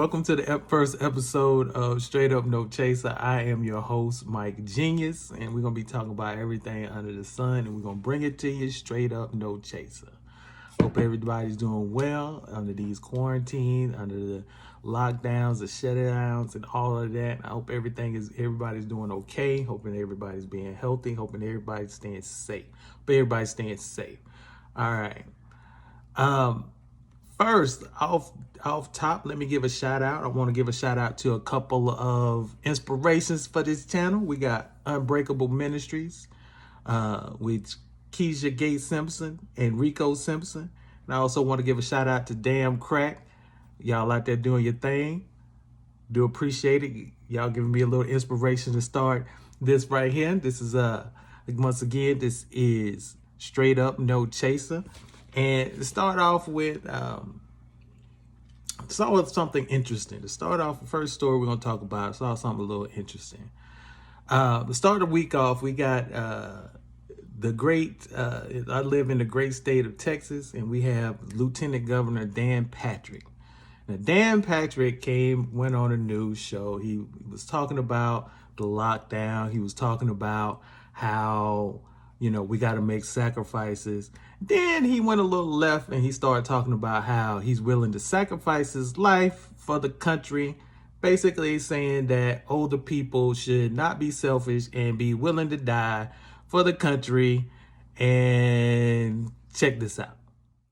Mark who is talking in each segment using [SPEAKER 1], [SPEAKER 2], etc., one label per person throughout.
[SPEAKER 1] Welcome to the first episode of Straight Up No Chaser. I am your host, Mike Genius, and we're going to be talking about everything under the sun, and we're going to bring it to you straight up no chaser. Hope everybody's doing well under these quarantines, under the lockdowns, the shutdowns, and all of that. I hope everybody's doing okay. Hoping everybody's being healthy. Hoping everybody's staying safe. All right. First, off top, let me give a shout out. I want to give a shout out to a couple of inspirations for this channel. We got Unbreakable Ministries with Keisha Gates Simpson and Rico Simpson. And I also want to give a shout out to Damn Crack. Y'all out there doing your thing. Do appreciate it. Y'all giving me a little inspiration to start this right here. This is once again, this is Straight Up No Chaser. And to start off with something interesting. To start off, the first story we're going to talk about, something a little interesting. To start the week off, we got I live in the great state of Texas, and we have Lieutenant Governor Dan Patrick. Now, Dan Patrick went on a news show. He was talking about the lockdown. He was talking about how, we got to make sacrifices. Then he went a little left and he started talking about how he's willing to sacrifice his life for the country, basically saying that older people should not be selfish and be willing to die for the country. And check this out.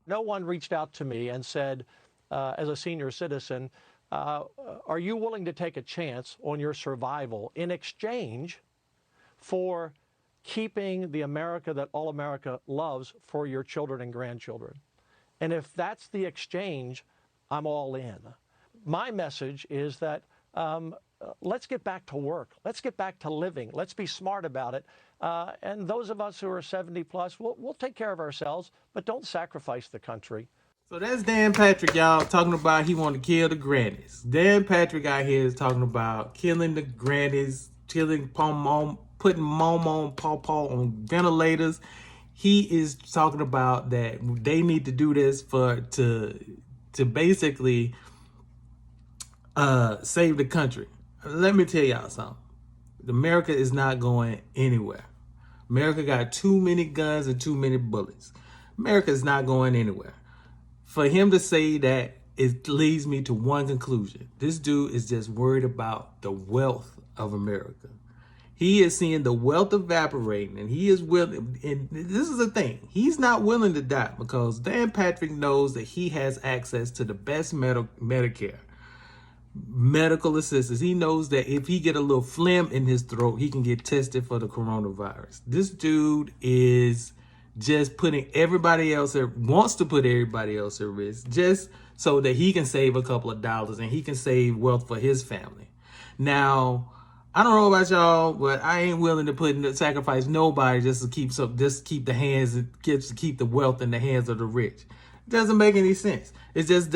[SPEAKER 2] No one reached out to me and said, as a senior citizen, are you willing to take a chance on your survival in exchange for keeping the America that all America loves for your children and grandchildren? And if that's the exchange, I'm all in. My message is that let's get back to work. Let's get back to living. Let's be smart about it. And those of us who are 70 plus, we'll take care of ourselves, but don't sacrifice the country.
[SPEAKER 1] So that's Dan Patrick, y'all, talking about he wanted to kill the grannies. Dan Patrick out here is talking about killing the grannies, putting mom on pawpaw on ventilators. He is talking about that they need to do this to basically save the country. Let me tell y'all something. America is not going anywhere. America got too many guns and too many bullets. America is not going anywhere. For him to say that, it leads me to one conclusion. This dude is just worried about the wealth of America. He is seeing the wealth evaporating, and he is willing, and this is the thing, he's not willing to die because Dan Patrick knows that he has access to the best Medicare, medical assistance. He knows that if he get a little phlegm in his throat, he can get tested for the coronavirus. This dude is just putting everybody else wants to put everybody else at risk just so that he can save a couple of dollars and he can save wealth for his family. Now, I don't know about y'all, but I ain't willing to sacrifice nobody just to keep the wealth in the hands of the rich. It doesn't make any sense. It just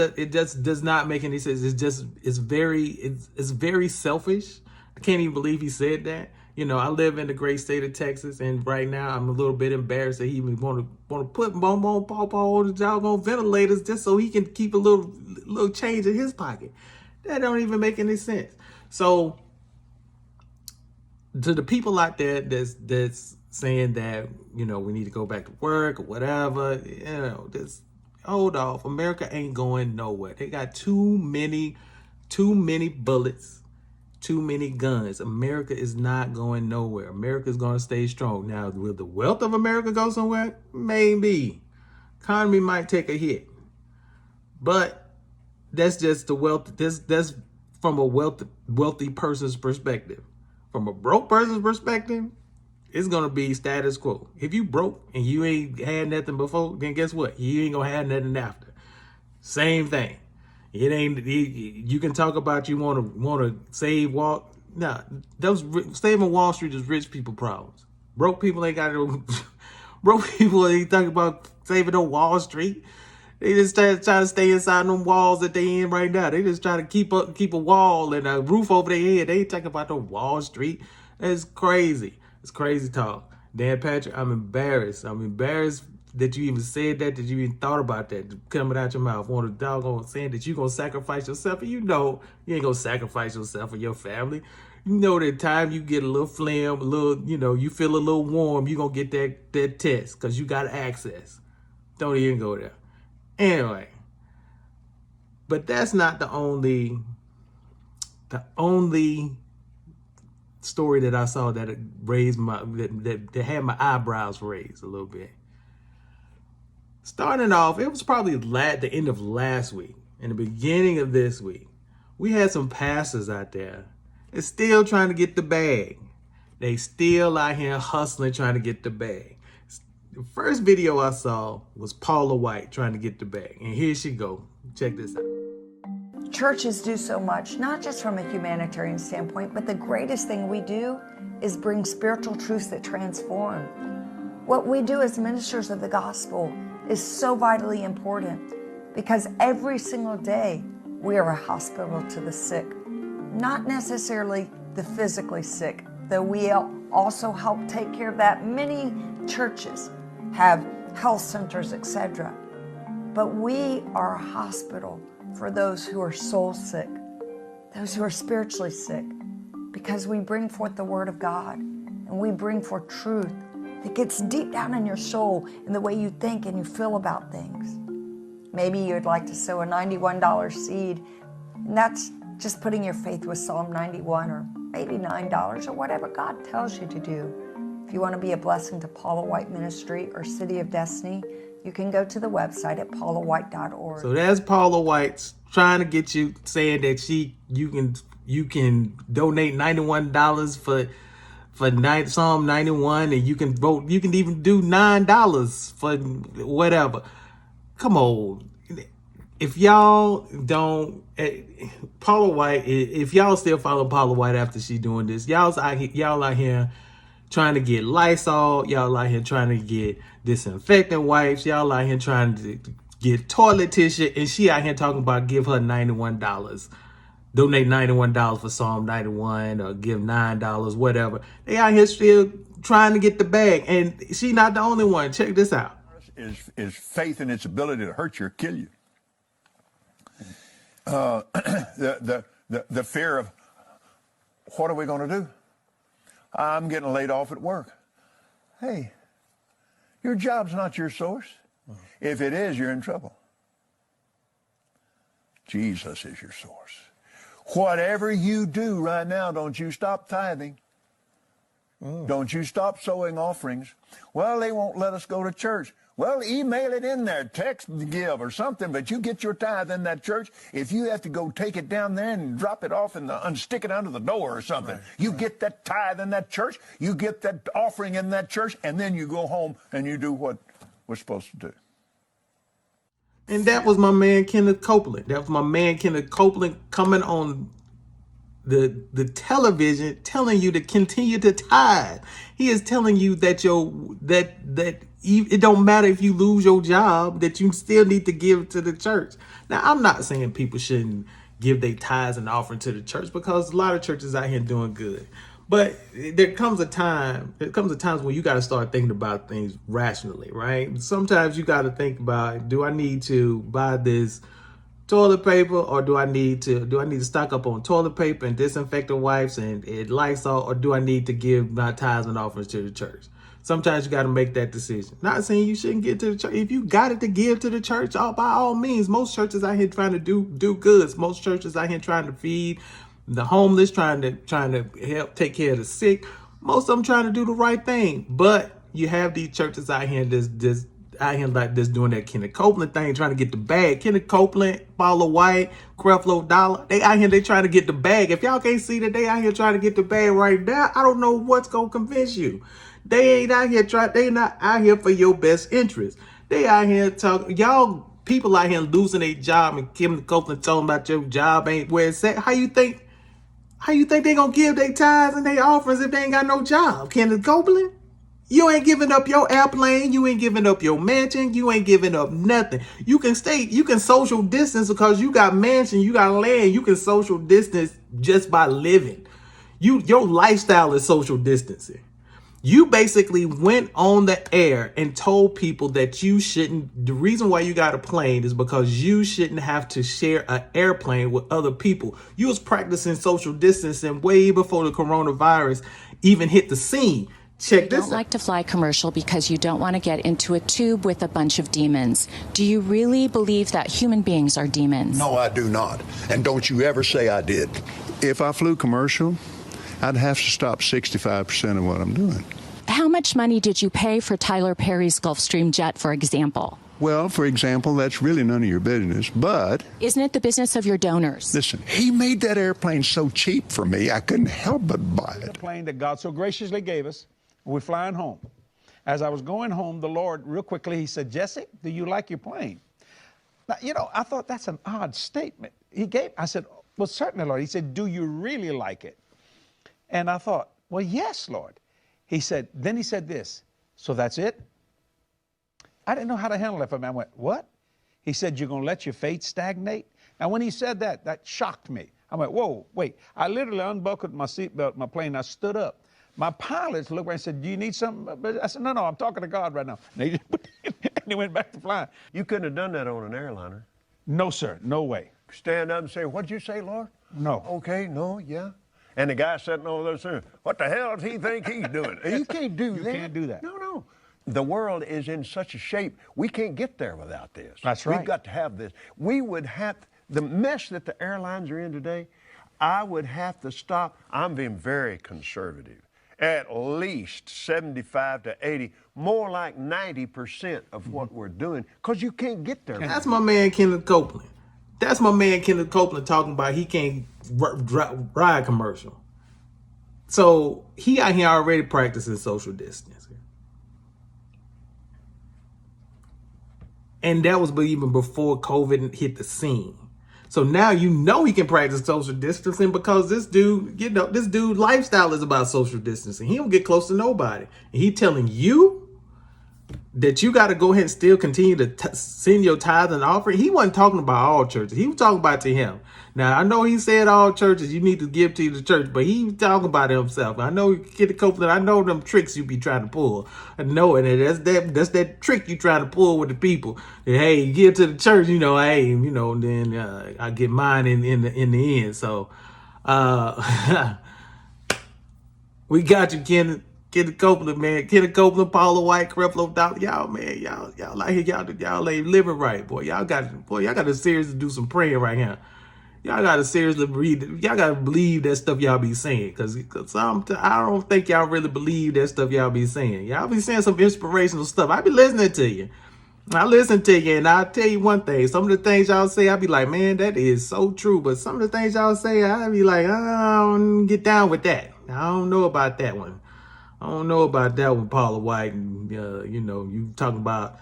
[SPEAKER 1] does not make any sense. It's very selfish. I can't even believe he said that. I live in the great state of Texas, and right now I'm a little bit embarrassed that he even want to put bonbon pawpaw on the doggone ventilators just so he can keep a little change in his pocket. That don't even make any sense. So, to the people out there that's saying that, we need to go back to work or whatever, just hold off. America ain't going nowhere. They got too many bullets, too many guns. America is not going nowhere. America is going to stay strong. Now, will the wealth of America go somewhere? Maybe. Economy might take a hit. But that's just the wealth. That's from a wealthy person's perspective. From a broke person's perspective, it's going to be status quo. If you broke and you ain't had nothing before, then guess what? You ain't going to have nothing after. Same thing. It ain't. You can talk about you want to save Wall. Nah, saving Wall Street is rich people problems. Broke people ain't got to. Broke people ain't talking about saving on Wall Street. They just try to stay inside them walls that they in right now. They just try to keep a wall and a roof over their head. They ain't talking about no Wall Street. That's crazy. It's crazy talk. Dan Patrick, I'm embarrassed. that you even said that you even thought about that coming out your mouth. On a doggone saying that you gonna sacrifice yourself, and you know you ain't gonna sacrifice yourself for your family. You know that time you get a little phlegm, a little, you feel a little warm, you gonna get that test because you got access. Don't even go there. Anyway, but that's not the only story that I saw that raised that had my eyebrows raised a little bit. Starting off, it was probably the end of last week and the beginning of this week. We had some pastors out there. They're still trying to get the bag. They still out here hustling, trying to get the bag. The first video I saw was Paula White trying to get the bag. And here she go. Check this out.
[SPEAKER 3] Churches do so much, not just from a humanitarian standpoint, but the greatest thing we do is bring spiritual truths that transform. What we do as ministers of the gospel is so vitally important because every single day we are a hospital to the sick, not necessarily the physically sick, though we also help take care of that. Many churches have health centers, etc. But we are a hospital for those who are soul sick, those who are spiritually sick, because we bring forth the Word of God and we bring forth truth that gets deep down in your soul in the way you think and you feel about things. Maybe you'd like to sow a $91 seed, and that's just putting your faith with Psalm 91 or maybe $9 or whatever God tells you to do. If you want to be a blessing to Paula White Ministry or City of Destiny, you can go to the website at paulawhite.org.
[SPEAKER 1] So that's Paula White trying to get you, saying that you can donate $91 for Psalm 91, and you can vote. You can even do $9 for whatever. Come on, if y'all don't, Paula White. If y'all still follow Paula White after she doing this, y'all out here trying to get Lysol, y'all out here trying to get disinfectant wipes, y'all out here trying to get toilet tissue, and she out here talking about give her $91. Donate $91 for Psalm 91 or give $9, whatever. They out here still trying to get the bag, and she not the only one. Check this out.
[SPEAKER 4] Is faith in its ability to hurt you or kill you. The fear of what are we going to do? I'm getting laid off at work. Hey, your job's not your source. If it is, you're in trouble. Jesus is your source. Whatever you do right now, don't you stop tithing. Don't you stop sowing offerings. Well, they won't let us go to church. Well, email it in there, text give or something, but you get your tithe in that church. If you have to go take it down there and drop it off and stick it under the door or something, right. You get that tithe in that church, you get that offering in that church, and then you go home and you do what we're supposed to do.
[SPEAKER 1] And that was my man Kenneth Copeland. That was my man Kenneth Copeland coming on the television telling you to continue to tithe. He is telling you that it don't matter if you lose your job, that you still need to give to the church. Now, I'm not saying people shouldn't give their tithes and offering to the church, because a lot of churches out here doing good. But there comes a times when you got to start thinking about things rationally, right? Sometimes you got to think about, do I need to buy this toilet paper, or do I need to stock up on toilet paper and disinfectant wipes and Lysol, or do I need to give my tithes and offerings to the church? Sometimes you got to make that decision. Not saying you shouldn't give to the church. If you got it to give to the church, by all means. Most churches out here trying to do goods. Most churches out here trying to feed the homeless, trying to help take care of the sick. Most of them trying to do the right thing. But you have these churches out here that's doing that Kenneth Copeland thing, trying to get the bag. Kenneth Copeland, Paula White, Creflo Dollar, they out here, they trying to get the bag. If y'all can't see that they out here trying to get the bag right now, I don't know what's gonna convince you. They not out here for your best interest. They out here y'all people out here losing their job, and Kenneth Copeland talking about your job ain't where it's at. How you think they gonna give their tithes and their offerings if they ain't got no job? Kenneth Copeland? You ain't giving up your airplane. You ain't giving up your mansion. You ain't giving up nothing. You can social distance because you got mansion, you got land. You can social distance just by living. Your lifestyle is social distancing. You basically went on the air and told people that you shouldn't. The reason why you got a plane is because you shouldn't have to share an airplane with other people. You was practicing social distancing way before the coronavirus even hit the scene. Check this out.
[SPEAKER 5] You don't like to fly commercial because you don't want to get into a tube with a bunch of demons. Do you really believe that human beings are demons?
[SPEAKER 6] No, I do not. And don't you ever say I did.
[SPEAKER 4] If I flew commercial, I'd have to stop 65% of what I'm doing.
[SPEAKER 5] How much money did you pay for Tyler Perry's Gulfstream jet, for example?
[SPEAKER 4] Well, for example, that's really none of your business, but...
[SPEAKER 5] Isn't it the business of your donors?
[SPEAKER 4] Listen, he made that airplane so cheap for me, I couldn't help but buy
[SPEAKER 7] The
[SPEAKER 4] it.
[SPEAKER 7] plane that God so graciously gave us, we're flying home. As I was going home, the Lord, real quickly, he said, Jesse, do you like your plane? Now, you know, I thought that's an odd statement. I said, well, certainly, Lord. He said, do you really like it? And I thought, well, yes, Lord. Then he said this, so that's it? I didn't know how to handle it. I went, what? He said, you're going to let your faith stagnate? Now, when he said that, that shocked me. I went, whoa, wait. I literally unbuckled my seatbelt, my plane. I stood up. My pilots looked around and said, do you need something? I said, no, I'm talking to God right now. And they went back to flying.
[SPEAKER 8] You couldn't have done that on an airliner.
[SPEAKER 7] No, sir. No way.
[SPEAKER 8] Stand up and say, what'd you say, Lord?
[SPEAKER 7] No.
[SPEAKER 8] Okay, no, yeah. And the guy sitting over there saying, what the hell does he think he's doing? You can't do that.
[SPEAKER 7] You can't do that.
[SPEAKER 8] No. The world is in such a shape, we can't get there without this.
[SPEAKER 7] That's right.
[SPEAKER 8] We've got to have this. We would have, the mess that the airlines are in today, I would have to stop. I'm being very conservative. At least 75 to 80, more like 90% of what we're doing, because you can't get there.
[SPEAKER 1] That's my man Kenneth Copeland. That's my man Kenneth Copeland talking about he can't ride commercial. So he out here already practicing social distancing. And that was even before COVID hit the scene. So now you know he can practice social distancing because this dude, this dude lifestyle is about social distancing. He don't get close to nobody. And he telling you that you got to go ahead and still continue to send your tithes and offering. He wasn't talking about all churches. He was talking about to him. Now, I know he said all churches, you need to give to the church, but he was talking about himself. I know, Kenneth Copeland, I know them tricks you be trying to pull. I know it. That's that trick you trying to pull with the people. That, hey, you give to the church, then I get mine in the end. So, we got you, Kenneth Copeland, man. Kenneth Copeland, Paula White, Creflo Dollar. Y'all, man, y'all out here, y'all ain't living right, boy. Y'all got to seriously do some praying right here. Y'all got to seriously read. Y'all got to believe that stuff y'all be saying, cause I don't think y'all really believe that stuff y'all be saying. Y'all be saying some inspirational stuff. I be listening to you. I listen to you, and I'll tell you one thing. Some of the things y'all say, I be like, man, that is so true. But some of the things y'all say, I be like, I don't get down with that. I don't know about that one. I don't know about that one, Paula White. And you talking about,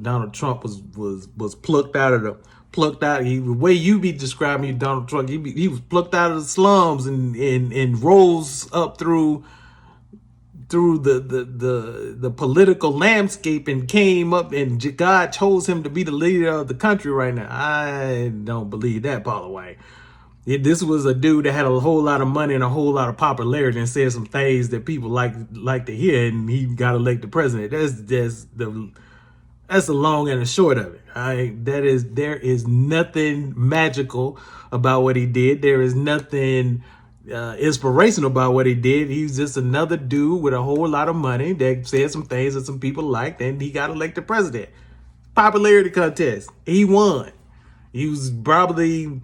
[SPEAKER 1] Donald Trump was plucked out. The way you be describing Donald Trump, he was plucked out of the slums and rose up through the political landscape and came up, and God chose him to be the leader of the country right now. I don't believe that, Paula White. This was a dude that had a whole lot of money and a whole lot of popularity and said some things that people like to hear, and he got elected president. That's the long and the short of it. There is nothing magical about what he did. There is nothing inspirational about what he did. He's just another dude with a whole lot of money that said some things that some people liked, and he got elected president. Popularity contest. He won. He was probably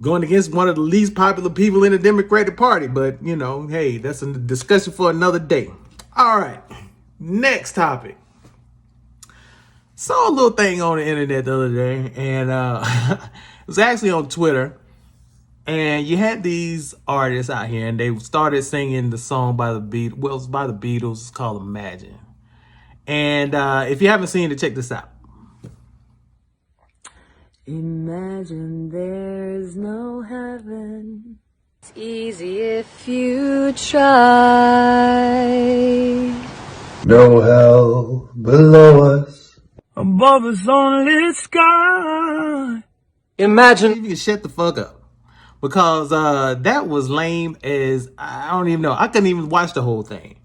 [SPEAKER 1] going against one of the least popular people in the Democratic Party. But, hey, that's a discussion for another day. All right. Next topic. Saw a little thing on the internet the other day, and it was actually on Twitter. And you had these artists out here, and they started singing the song by the Beatles. Well, it's by the Beatles. It's called Imagine. And if you haven't seen it, check this out.
[SPEAKER 9] Imagine there's no heaven. It's easy if you try.
[SPEAKER 10] No hell below us.
[SPEAKER 11] Above us only sky.
[SPEAKER 1] Imagine if you could shut the fuck up. Because that was lame as, I don't even know. I couldn't even watch the whole thing.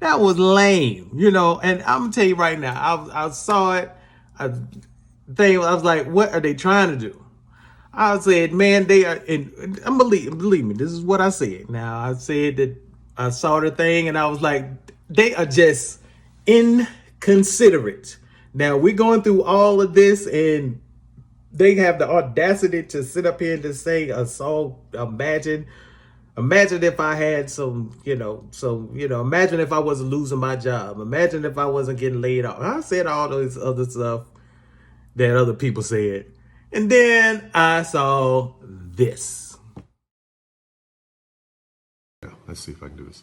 [SPEAKER 1] That was lame, you know. And I'm gonna tell you right now, I saw it. I was like, what are they trying to do? I said, man, they are, and believe me, this is what I said. Now, I said that I saw the thing and I was like, they are just inconsiderate. Now, we're going through all of this and they have the audacity to sit up here and to say a song, imagine if I had imagine if I wasn't losing my job. Imagine if I wasn't getting laid off. I said all those other stuff that other people said. And then I saw this.
[SPEAKER 12] Let's see if I can do this.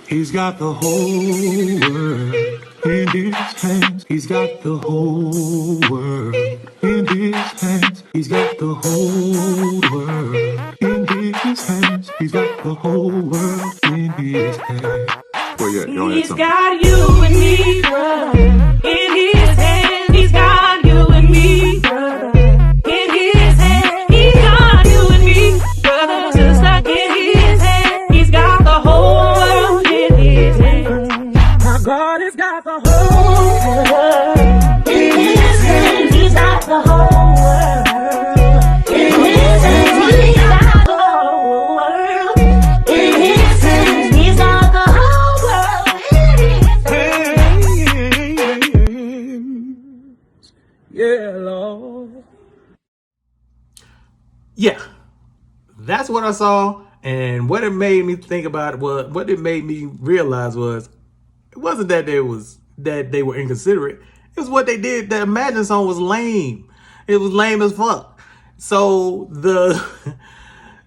[SPEAKER 12] He's got the whole world in his hands. He's got the whole world in his hands. He's got the whole world in his hands. He's got the whole world in his hands. Well, yeah, y'all had
[SPEAKER 11] He's
[SPEAKER 12] something.
[SPEAKER 11] got you and me, brother, in his hand. He's got you and me, brother, in his hand. He's got you and me, brother, just like in his hand. He's got the whole world in his hand. My God has got the whole world in his hand. He's got the whole world in his hand. He's got the whole world in his hand. He's got the whole world in his hand. Yeah, Lord.
[SPEAKER 1] Yeah, that's what I saw. And what it made me think about what it made me realize was, it wasn't that they were inconsiderate. It was what they did. The Imagine song was lame. It was lame as fuck. So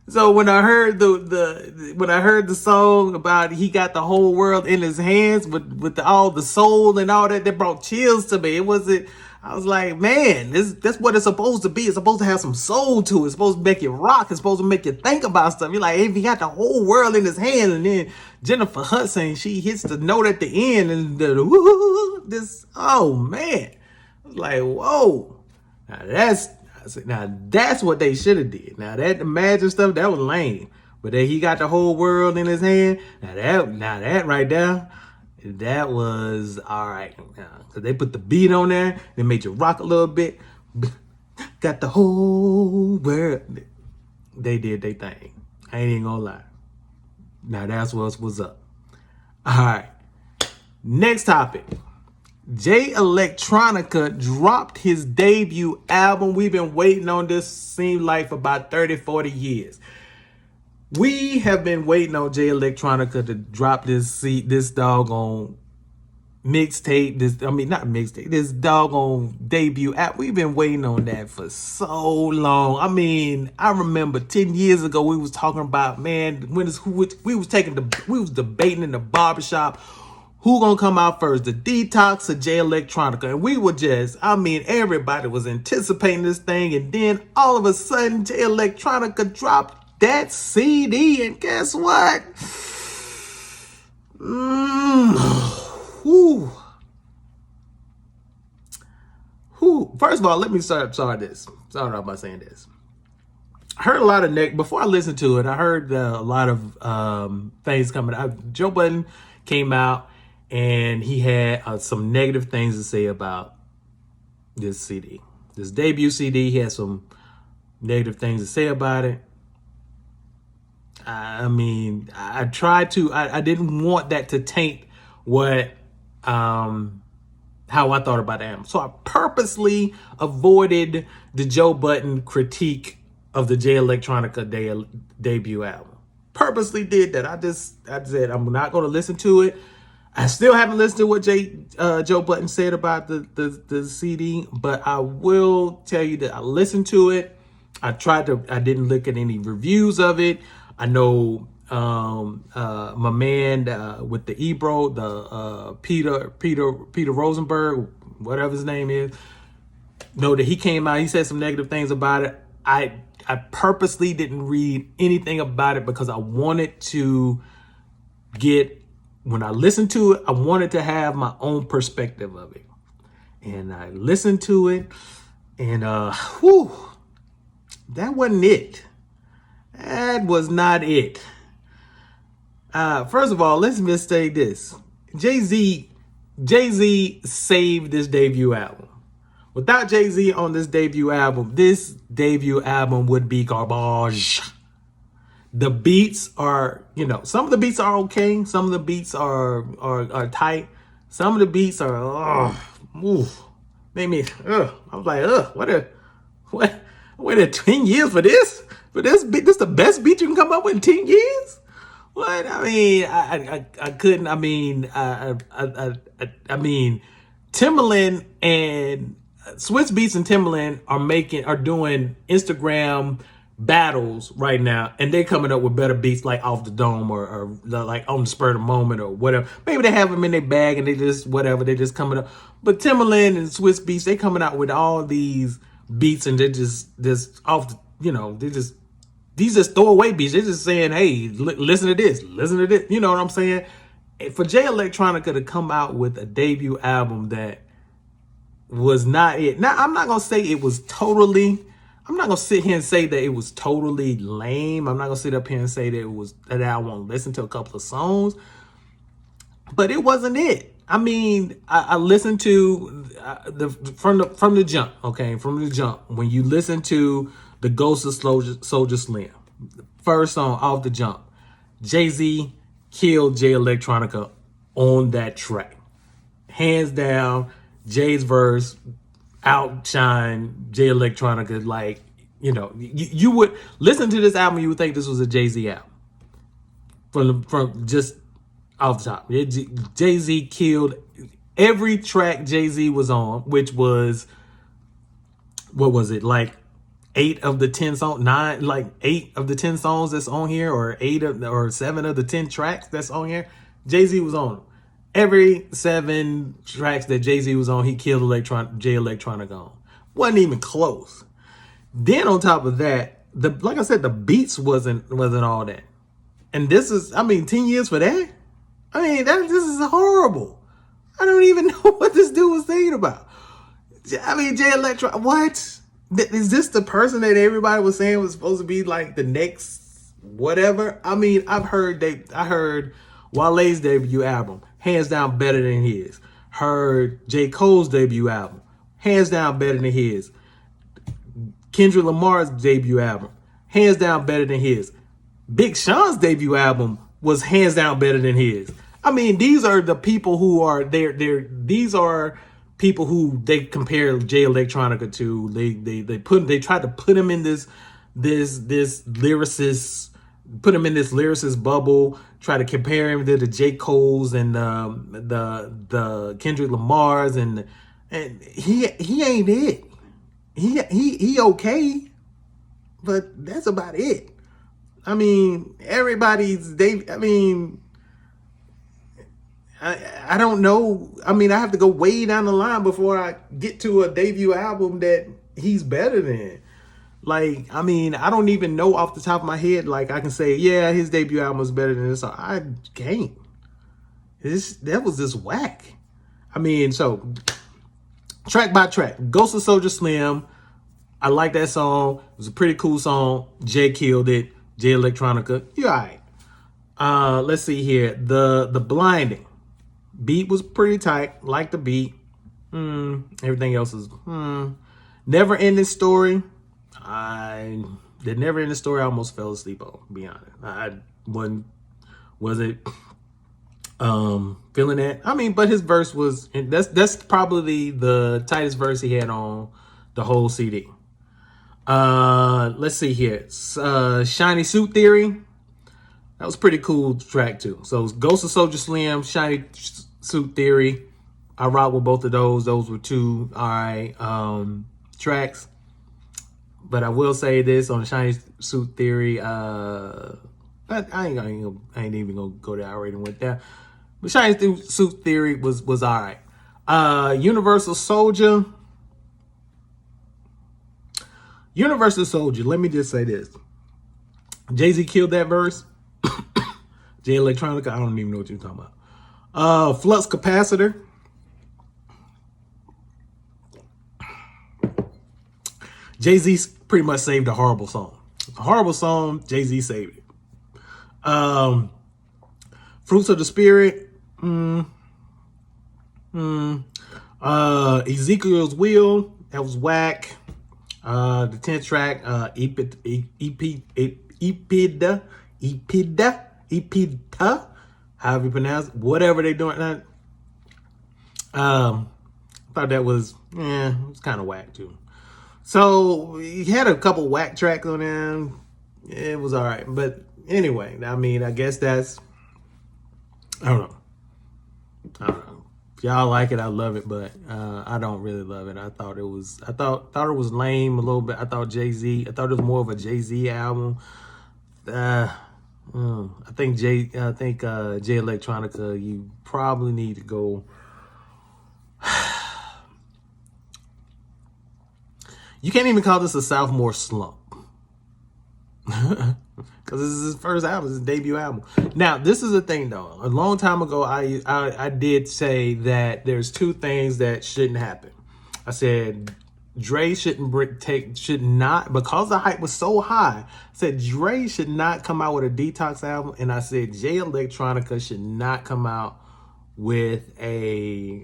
[SPEAKER 1] so when I heard the song about he got the whole world in his hands with all the soul and all that brought chills to me. I was like, man, that's what it's supposed to be. It's supposed to have some soul to it. It's supposed to make you rock. It's supposed to make you think about stuff. You're like, if he got the whole world in his hand, and then Jennifer Hudson, she hits the note at the end, and oh man, I was like, whoa. Now that's what they should have did. Now that Imagine stuff, that was lame. But then he got the whole world in his hand. Now that right there, that was all right. Cause they put the beat on there, they made you rock a little bit. Got the whole world. They did their thing. I ain't even gonna lie. Now that's what's up. All right. Next topic. Electronica dropped his debut album. We've been waiting on this, seemed like, for about 30, 40 years. We have been waiting on Electronica to drop this doggone mixtape. This doggone debut app. We've been waiting on that for so long. I mean, I remember 10 years ago we was talking about, man, we was debating in the barbershop who gonna come out first, the Detox or Electronica. And we were everybody was anticipating this thing, and then all of a sudden Electronica dropped that CD, and guess what? First of all, let me start off by saying this. I heard a lot of before I listened to it. I heard a lot of things coming out. Joe Budden came out and he had some negative things to say about this CD, this debut CD. He had some negative things to say about it. I mean, I didn't want that to taint how I thought about the album. So I purposely avoided the Joe Budden critique of the Electronica debut album. Purposely did that. I said I'm not going to listen to it. I still haven't listened to what Joe Budden said about the CD, but I will tell you that I listened to it. I didn't look at any reviews of it. I know my man with the Ebro, the Peter Rosenberg, whatever his name is, know that he came out, he said some negative things about it. I purposely didn't read anything about it because I wanted to when I listened to it, I wanted to have my own perspective of it. And I listened to it, and that wasn't it. That was not it. First of all, let's misstate this. Jay-Z saved this debut album. Without Jay-Z on this debut album would be garbage. The beats are, some of the beats are okay. Some of the beats are tight. Some of the beats are, made me, I was like, what 10 years for this? For this beat, this the best beat you can come up with in 10 years? What? I mean, I couldn't. I mean, Timbaland and Swiss Beats and Timbaland are doing Instagram battles right now, and they're coming up with better beats like Off the Dome or like On the Spur of the Moment or whatever. Maybe they have them in their bag and they just coming up. But Timbaland and Swiss Beats, they coming out with all these beats and they're just off. These just throwaway beats. They're just saying, hey, listen to this. You know what I'm saying? For Jay Electronica to come out with a debut album that was not it. Now, I'm not going to say it was totally, I'm not going to sit here and say that it was totally lame. I'm not going to sit up here and say that I won't listen to a couple of songs. But it wasn't it. I mean, I listened to from the jump, okay? From the jump. When you listen to the Ghost of Soulja Slim, first song off the jump, Jay-Z killed Jay Electronica on that track. Hands down, Jay's verse outshined Jay Electronica. Like, you would listen to this album, you would think this was a Jay-Z album. From just off the top. Jay-Z killed every track Jay-Z was on, which was, what was it, like 8 of the 10 songs, 8 of the 10 songs that's on here, or 7 of the 10 tracks that's on here, Jay-Z was on them. Every 7 tracks that Jay-Z was on, he killed Jay Electronica on. Wasn't even close. Then on top of that, like I said, the beats wasn't all that. And this is, 10 years for that? This is horrible. I don't even know what this dude was thinking about. Jay Electronica, what? Is this the person that everybody was saying was supposed to be like the next whatever? I heard Wale's debut album, hands down better than his. Heard J. Cole's debut album, hands down better than his. Kendrick Lamar's debut album, hands down better than his. Big Sean's debut album was hands down better than his. These are the people who are these are people who they compare Jay Electronica to. They try to put him in this lyricist, put him in this lyricist bubble, try to compare him to the J. Cole's and the Kendrick Lamar's, and he ain't it. He okay, but that's about it. I don't know. I have to go way down the line before I get to a debut album that he's better than. I don't even know off the top of my head. Like, I can say, yeah, his debut album was better than this. I can't. That was just whack. So track by track, Ghost of Soulja Slim. I like that song. It was a pretty cool song. Jay killed it. Jay Electronica, you all right. Let's see here. The Blinding beat was pretty tight. Like the beat. Everything else is Never Ending Story. The Never Ending Story I almost fell asleep on, to be honest. I wasn't feeling that. But his verse was, and that's probably the tightest verse he had on the whole CD. Let's see here. Shiny Suit Theory. That was a pretty cool track too. So it's Ghost of Soulja Slim, Shiny Suit Theory. I rock with both of those. Those were 2 tracks. But I will say this on Shiny Suit Theory. I ain't even gonna go there. I already went there. But Shiny Suit Theory was all right. Universal Soldier. Universal Soldier, let me just say this. Jay-Z killed that verse. Jay Electronica, I don't even know what you're talking about. Flux Capacitor. Jay-Z pretty much saved a horrible song. A horrible song, Jay-Z saved it. Fruits of the Spirit. Ezekiel's Will. That was whack. The 10th track, Epida, however you pronounce it, whatever they doing that. Thought that was, it was kind of whack too. So he had a couple whack tracks on them. It was all right, but anyway, I mean, I guess that's, I don't know. If y'all like it, I love it, but I don't really love it. I thought it was lame a little bit. I thought it was more of a Jay-Z album. I think Jay Electronica, you probably need to go. You can't even call this a sophomore slump. Because this is his first album, his debut album. Now, this is the thing though. A long time ago, I did say that there's two things that shouldn't happen. I said Dre should not, because the hype was so high, I said Dre should not come out with a detox album, and I said Jay Electronica should not come out with a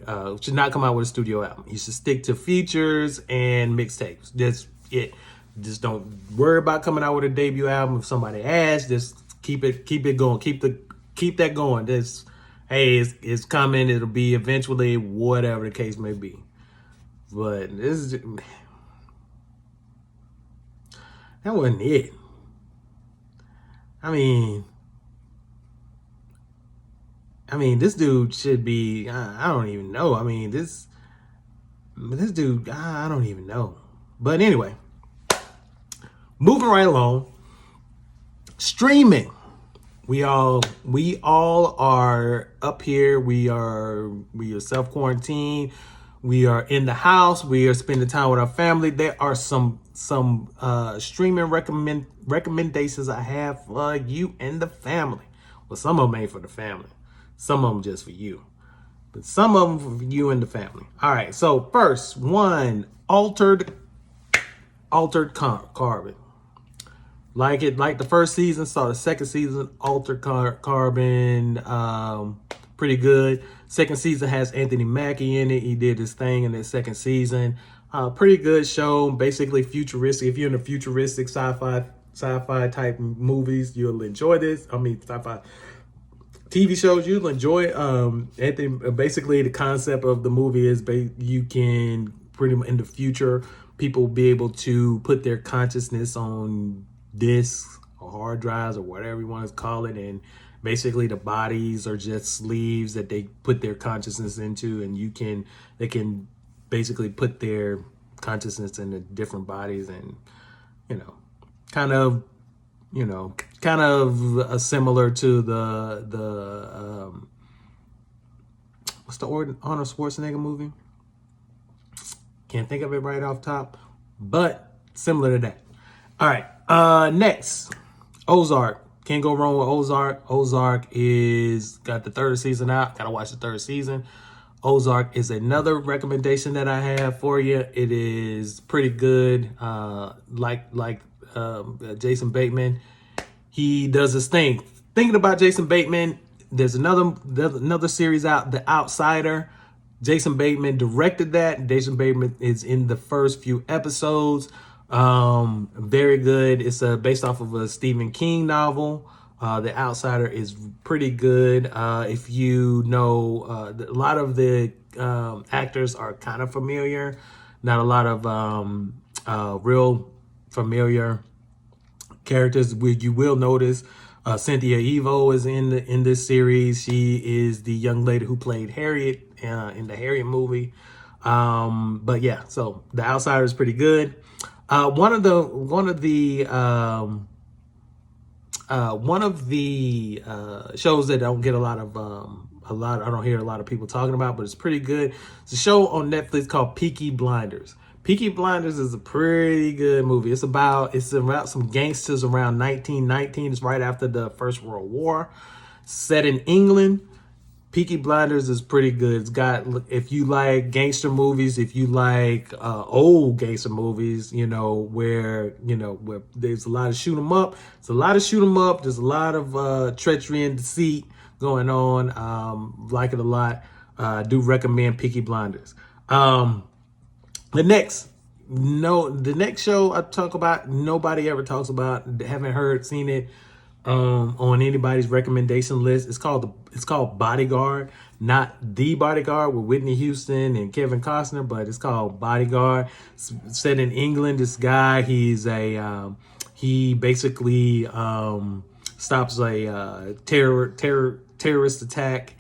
[SPEAKER 1] studio album. He should stick to features and mixtapes. That's it. Just don't worry about coming out with a debut album. If somebody asks, just keep it going. Keep that going. This, hey, it's coming. It'll be eventually, whatever the case may be. But this is, that wasn't it. I mean, this dude should be, I don't even know. I mean, this dude, I don't even know. But anyway, moving right along, streaming. We all are up here. We are self-quarantined. We are in the house. We are spending time with our family. There are some streaming recommendations I have for you and the family. Well, some of them ain't for the family. Some of them just for you. But some of them for you and the family. All right. So first one, altered carbon. Like the first season, saw the second season, Altered Carbon, pretty good. Second season has Anthony Mackie in it. He did his thing in the second season. Pretty good show, basically futuristic. If you're into futuristic sci-fi type movies, you'll enjoy this. I mean, sci-fi TV shows, you'll enjoy it. Anthony, basically the concept of the movie is you can pretty much in the future, people will be able to put their consciousness on discs or hard drives or whatever you want to call it, and basically the bodies are just sleeves that they put their consciousness into, and they can basically put their consciousness into different bodies, and kind of similar to the what's the Arnold Schwarzenegger movie? Can't think of it right off top, but similar to that. All right. Next, Ozark. Can't go wrong with Ozark. Ozark is got the third season out. Gotta watch the third season. Ozark is another recommendation that I have for you. It is pretty good. Like Jason Bateman, he does his thing. Thinking about Jason Bateman, there's another series out, The Outsider. Jason Bateman directed that. Jason Bateman is in the first few episodes. Very good. It's based off of a Stephen King novel. The Outsider is pretty good. If you know, a lot of the actors are kind of familiar. Not a lot of real familiar characters. You will notice Cynthia Erivo is in this series. She is the young lady who played Harriet in the Harriet movie. But yeah, so The Outsider is pretty good. One of the shows that I don't get I don't hear a lot of people talking about, but it's pretty good. It's a show on Netflix called Peaky Blinders. Peaky Blinders is a pretty good movie. It's about some gangsters around 1919. It's right after the First World War, set in England. Peaky Blinders is pretty good. It's got, if you like gangster movies, if you like old gangster movies, where there's a lot of shoot 'em up. There's a lot of treachery and deceit going on. Like it a lot. Do recommend Peaky Blinders. The next show I talk about, nobody ever talks about, haven't heard, seen it on anybody's recommendation list. It's called Bodyguard, not The Bodyguard with Whitney Houston and Kevin Costner, but it's called Bodyguard. It's set in England. This guy, he basically stops a terrorist attack.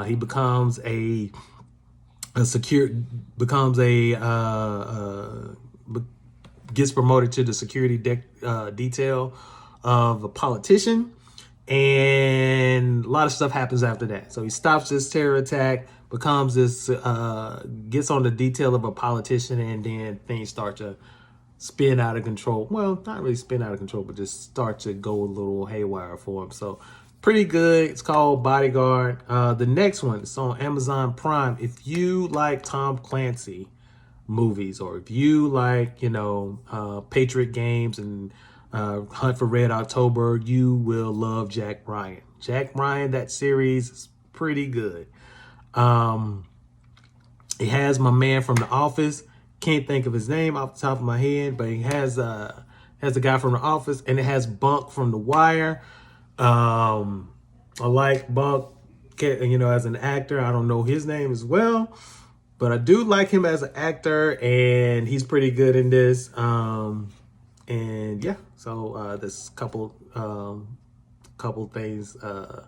[SPEAKER 1] He becomes gets promoted to the security detail of a politician, and a lot of stuff happens after that. So he stops this terror attack, becomes this, gets on the detail of a politician, and then things start to spin out of control. Well, not really spin out of control, but just start to go a little haywire for him. So pretty good. It's called Bodyguard. The next one is on Amazon Prime. If you like Tom Clancy movies, or if you like, Patriot Games and Hunt for Red October, you will love Jack Ryan. Jack Ryan, that series is pretty good. It has my man from The Office. Can't think of his name off the top of my head, but he has the guy from The Office, and it has Bunk from The Wire. I like Bunk, as an actor. I don't know his name as well, but I do like him as an actor, and he's pretty good in this. And yeah, so there's a couple things that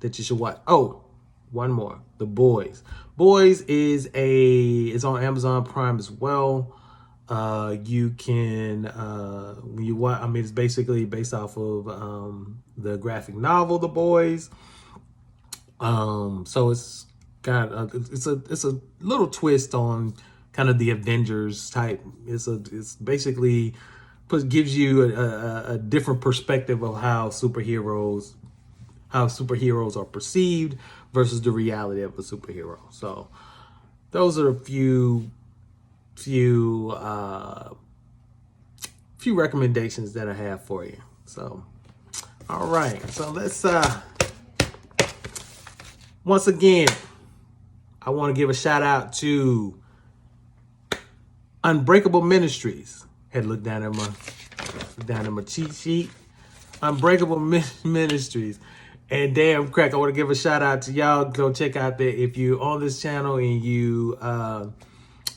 [SPEAKER 1] you should watch. Oh, one more. The Boys. Boys is on Amazon Prime as well. You can when you watch. I mean, it's basically based off of the graphic novel The Boys. So it's got it's a little twist on kind of the Avengers type. It's basically gives you a different perspective of how superheroes are perceived versus the reality of a superhero. So those are a few recommendations that I have for you. So all right, so let's once again, I want to give a shout out to Unbreakable Ministries. Had to look down at my cheat sheet. Unbreakable Ministries. And damn crack, I want to give a shout out to y'all. Go check out if you're on this channel and you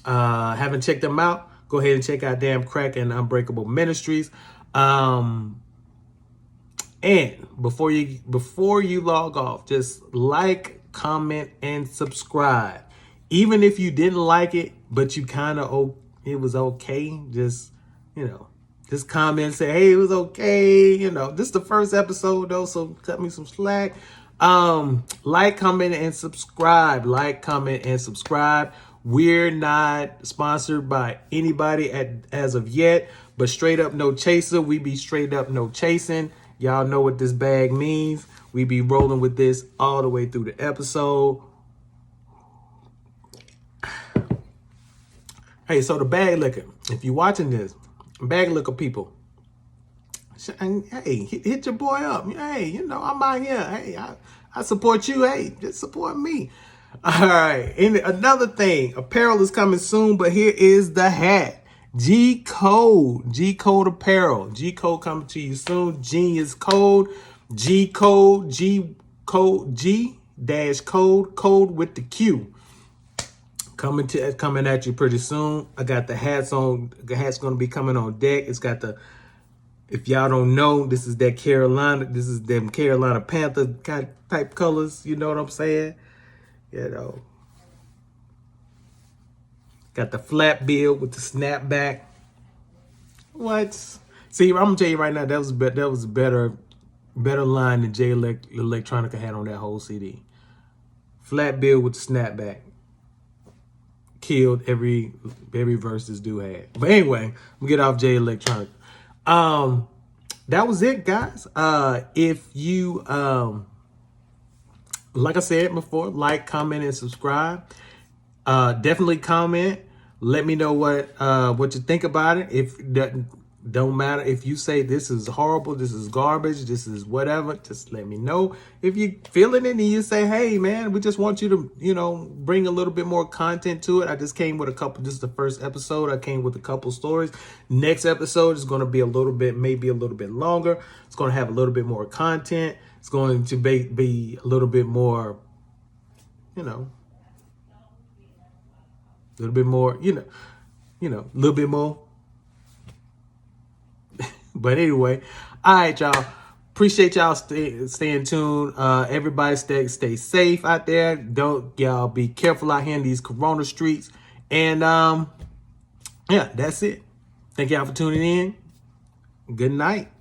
[SPEAKER 1] haven't checked them out, go ahead and check out Damn Crack and Unbreakable Ministries. And before you log off, just like, comment, and subscribe. Even if you didn't like it, but you kind of it was okay, just comment, say, hey, it was okay. This is the first episode though, so cut me some slack. Like, comment, and subscribe. Like, comment, and subscribe. We're not sponsored by anybody as of yet, but straight up no chaser. We be straight up no chasing. Y'all know what this bag means. We be rolling with this all the way through the episode. Hey, so the bag liquor, if you're watching this, bag liquor people, hey, hit your boy up. Hey, I'm out here. Hey, I support you. Hey, just support me. All right. And another thing, apparel is coming soon, but here is the hat. G Code Apparel. G Code coming to you soon. Genius Code. G Code. G dash code. Code with the Q. Coming at you pretty soon. I got the hats on. The hat's gonna be coming on deck. It's got if y'all don't know, this is them Carolina Panther type colors. You know what I'm saying? Got the flat bill with the snapback. What? See, I'm gonna tell you right now, that was a better line than Electronica had on that whole CD. Flat bill with the snapback. Killed every verse this dude had. But anyway, we get off Jay Electronica. That was it, guys. If you like I said before, like, comment, and subscribe. Definitely comment. Let me know what you think about it. If Don't matter if you say this is horrible, this is garbage, this is whatever, just let me know. If you're feeling it and you say, hey man, we just want you to, you know, bring a little bit more content to it. I just came with a couple, this is the first episode. I came with a couple stories. Next episode is going to be a little bit, maybe a little bit longer. It's going to have a little bit more content. It's going to be a little bit more, you know, a little bit more, a little bit more. But anyway, all right, y'all. Appreciate y'all staying tuned. Everybody stay safe out there. Don't y'all be careful out here in these corona streets. And yeah, that's it. Thank y'all for tuning in. Good night.